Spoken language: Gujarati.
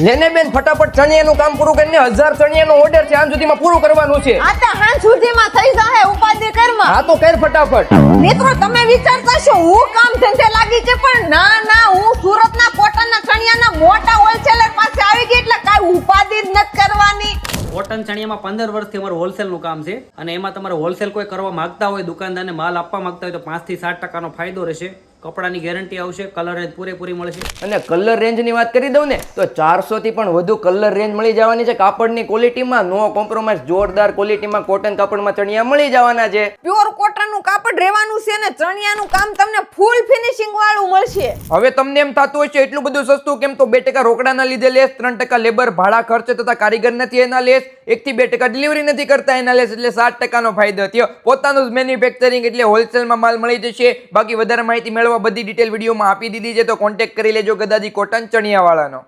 લેને બેન ફટાફટ ચણિયાનું કામ પૂરું કરીને 1000 ચણિયાનો ઓર્ડર છે આજ સુધીમાં પૂરું કરવાનું છે. આ તો હાં સુધીમાં થઈ જાહે ઉપાધિ કરમાં. હા તો કર ફટાફટ. મિત્રો તમે વિચારતા છો હું કામ ધંધે લાગી છે પણ ના હું સુરતના કોટનના ચણિયાના મોટા હોલસેલર પાસે આવી ગઈ એટલે કાઈ ઉપાધિ જ નથી કરવાની. કોટન ચણિયામાં 15 વર્ષથી અમારું હોલસેલનું કામ છે અને એમાં તમારે હોલસેલ કોઈ કરવા માંગતા હોય, દુકાનદારને માલ આપવા માંગતા હોય તો 5 થી 7% ફાયદો રહેશે. કપડાની ગેરંટી આવશે, કલર રેન્જ પૂરેપૂરી મળશે. અને કલર રેન્જની વાત કરી દઉં ને તો 400 થી પણ વધુ કલર રેન્જ મળી જવાની છે. કાપડની ક્વોલિટીમાં નો કોમ્પ્રોમાઇઝ, જોરદાર ક્વોલિટીમાં કોટન કાપડમાં ચણિયા મળી જવાના છે. પ્યોર કોટનનું કાપડ રહેવાનું છે ને ચણિયાનું કામ તમને ફૂલ ફિનિશિંગ વાળું મળશે. હવે તમને એમ થતું હોય છે એટલું બધું સસ્તું કેમ, તો 2% રોકડાના લીધે લેસ, 3% લેબર ભાડા ખર્ચ તથા કારીગર નથી એના લેસ, 1 થી 2% ડિલિવરી નથી કરતા એના લેસ, એટલે 7% નો ફાયદો થયો. પોતાનું જ મેન્યુફેક્ચરિંગ એટલે હોલસેલમાં માલ મળી જશે. બાકી વધારે માહિતી મેળવવા બધી ડિટેલ વિડીયોમાં આપી દીધી છે, તો કોન્ટેક્ટ કરી લેજો ગદાજી કોટન ચણિયાવાળાનો.